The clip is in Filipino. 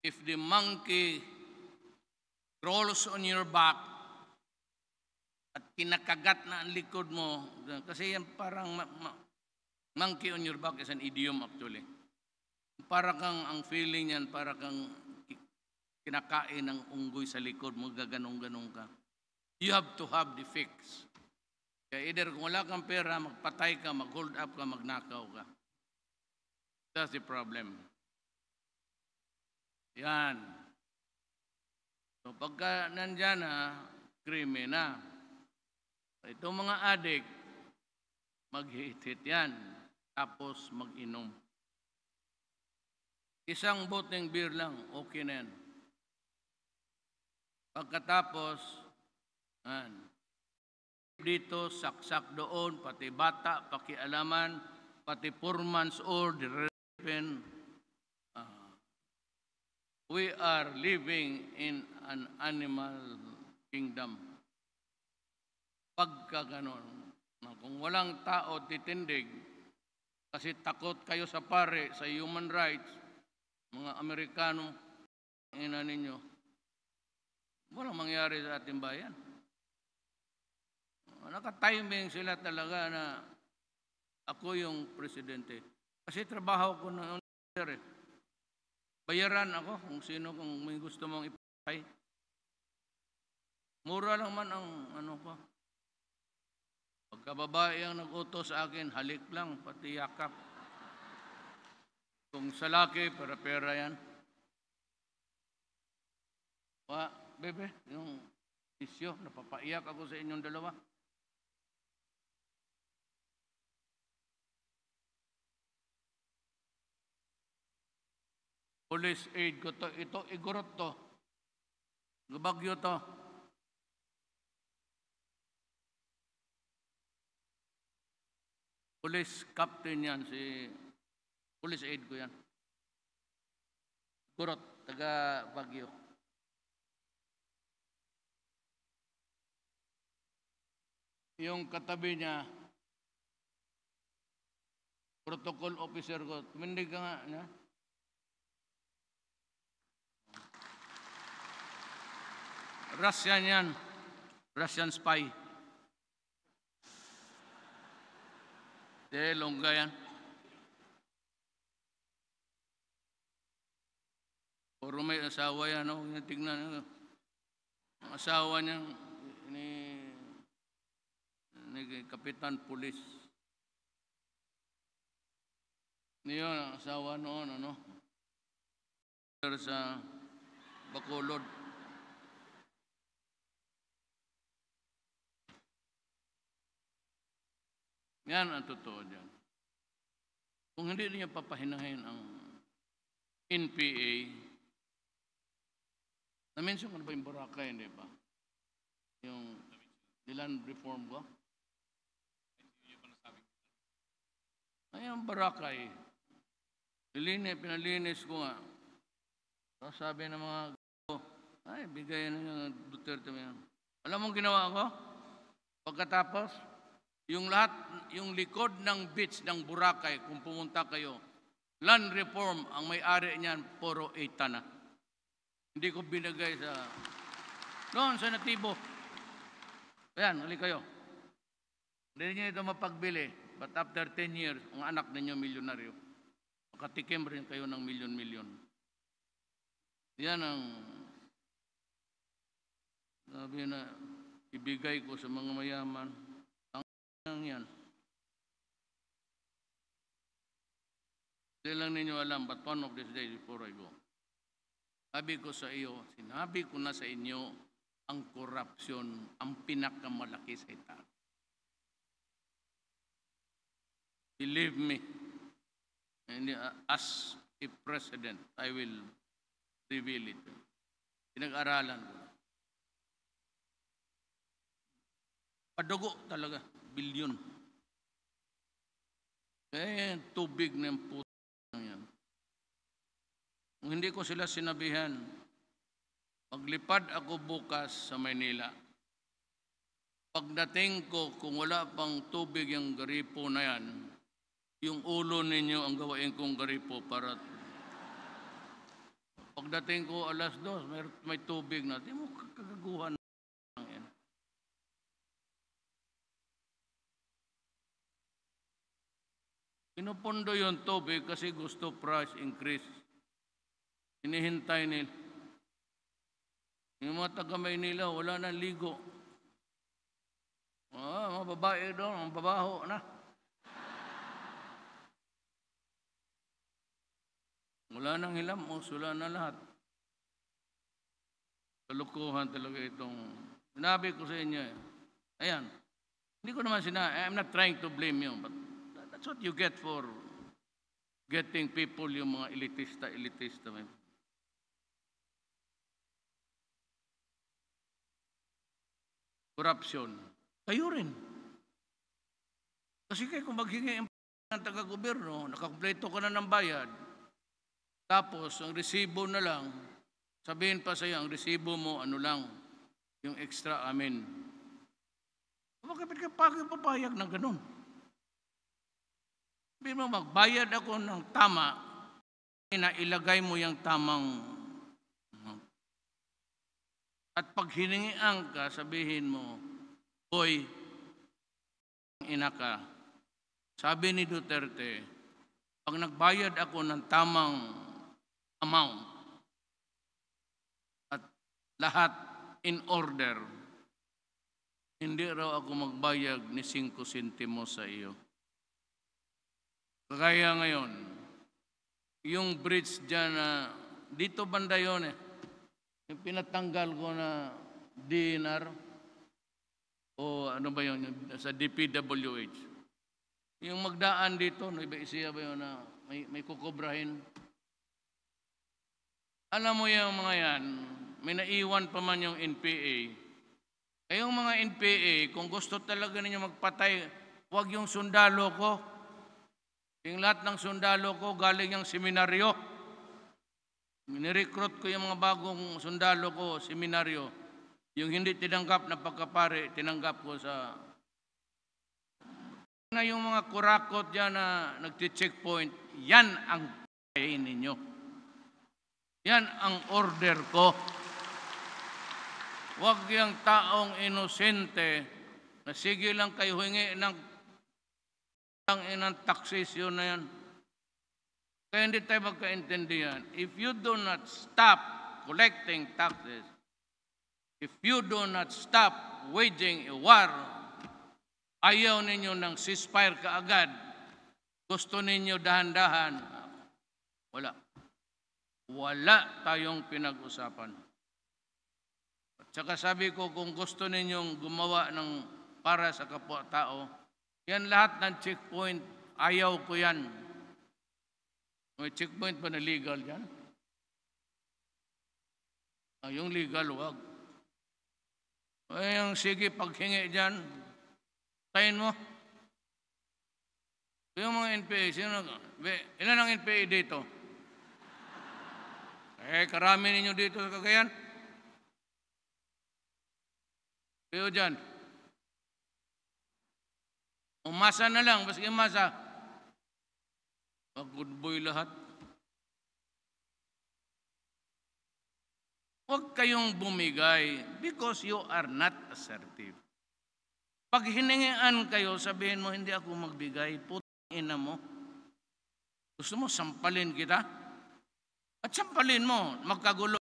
if the monkey crawls on your back at kinakagat na ang likod mo, kasi yan parang monkey on your back is an idiom actually. Para kang, ang feeling yan, para kang kinakain ng unggoy sa likod mo, gaganong-ganong ka. You have to have the fix. Kaya either kung wala kang pera, magpatay ka, mag-hold up ka, magnakaw ka. That's the problem. Yan. So pagka nandyan na, krimen na. Itong mga adik, mag-hit-hit yan. Tapos mag-inom. Isang boteng beer lang, okay na yan. Pagkatapos, dito, saksak doon, pati bata, pakialaman, pati 4 months old, repen. We are living in an animal kingdom. Pagka ganon, kung walang tao titindig, kasi takot kayo sa pare, sa human rights, mga Amerikano, ina ninyo, walang mangyari sa ating bayan. Naka-timing sila talaga na ako yung presidente. Kasi trabaho ko na bayaran ako kung sino, kung may gusto mong ipatay. Mura lang man ang ano ko. Pagka babae ang nag-utos sa akin, halik lang, pati yakap. Kung sa laki, pera yan. Bebe, yung isyo, napapaiyak ako sa inyong dalawa. Police aid ko to. Ito, igurot to. Gabagyo to. Police captain yan, si police aid ko yan. Gurot, taga Baguio. Yung katabi niya, protocol officer ko, tumindig ka nga niya. Russian yan. Russian spy. Longga yan. Puro may asawa yan, no? Tingnan, ang asawa niya ni Kapitan Pulis. Niyon, ang asawa noon, ano? Sa Bacolod. Yan ang totoo dyan. Kung hindi niya papahinahin ang NPA, na-mention ko na ba yung Boracay, hindi ba? Yung land reform ko? Ay, ang Boracay. Pinalinis ko nga. So, sabi ng mga ay, bigay na yung Duterte mo yan. Alam mong ginawa ko? Pagkatapos, yung lahat, yung likod ng beach ng Boracay, kung pumunta kayo, land reform, ang may-ari niyan, puro 8 na. Hindi ko binigay sa, noon sa natibo. Ayan, hali kayo. Hindi niyo ito mapagbili, but after 10 years, ang anak ninyo milyonaryo. Makatikim rin kayo ng milyon-milyon. Yan ang sabi na ibigay ko sa mga mayaman. Yan. Hindi lang ninyo alam, but one of these days before I go, sabi ko sa iyo, sinabi ko na sa inyo, ang korupsyon ang pinakamalaki sa itaas. Believe me, and as a president, I will reveal it. Pinag-aralan ko. Padugo talaga. Bilyon. Kaya tubig ng puto yan. Kung hindi ko sila sinabihan, paglipad ako bukas sa Maynila, pagdating ko, kung wala pang tubig yung garipo na yan, yung ulo ninyo ang gawain kong garipo para Pagdating ko 2:00, may tubig na. Di mo kagaguhan lang yan. Pinupundo yung tubig kasi gusto price increase. Hinihintay nila. Yung mga taga Maynila, wala nang ligo. Mga babae doon, babaho na. Wala nang hilamos, wala na lahat. Kalukuhan talaga itong, sinabi ko sa inyo eh. Ayan, hindi ko naman I'm not trying to blame you, but that's what you get for getting people, yung mga elitista. Corruption. Kayo rin. Kasi kayo kung maghingi ng taga-gobyerno, nakakumpleto ka na ng bayad, tapos ang resibo na lang, sabihin pa sa'yo, ang resibo mo, ano lang, yung extra amin. Bakit ka papayag ng ganun? Sabihin mo, magbayad ako ng tama, na ilagay mo yung tamang. At pag hiningian ka, sabihin mo, hoy, ina ka. Sabi ni Duterte, pag nagbayad ako ng tamang amount at lahat in order, hindi raw ako magbayad ni 5 sentimos sa iyo. Kaya ngayon, yung bridge dyan na, dito banda yun eh, yung pinatanggal ko na DNR, o ano ba yun, sa DPWH. Yung magdaan dito, no, iba-isiya ba yun na may kukubrahin? Alam mo yung mga yan, may naiwan pa man yung NPA. Yung mga NPA, kung gusto talaga ninyo magpatay, huwag yung sundalo ko. Yung lahat ng sundalo ko, galing yung seminaryo. Nirecruit ko yung mga bagong sundalo ko, seminaryo. Yung hindi tinanggap na pagkapare, tinanggap ko sa... Na yung mga kurakot dyan na nagti-checkpoint, yan ang kain ninyo. Yan ang order ko. Huwag yung taong inosente na sige lang kayo hingi ng taxation na yan. Kaya hindi tayo magkaintindihan. If you do not stop collecting taxes, if you do not stop waging a war, ayaw ninyo ng ceasefire kaagad, gusto ninyo dahan-dahan, wala. Wala tayong pinag-usapan. At saka sabi ko, kung gusto ninyong gumawa ng para sa kapwa-tao, yan lahat ng checkpoint, ayaw ko yan. May checkpoint ba na legal yan? Yung legal, wag. Yung sige, paghingi dyan, tayin mo. Yung mga NPA, ilan ang NPA dito? Karami ninyo dito sa Cagayan. Kayo dyan. Umasa na lang, basta umasa. Good boy lahat. Huwag kayong bumigay because you are not assertive. Pag hiningian kayo, sabihin mo, hindi ako magbigay, putang ina mo. Gusto mo, sampalin kita? At sampalin mo, magkagulo.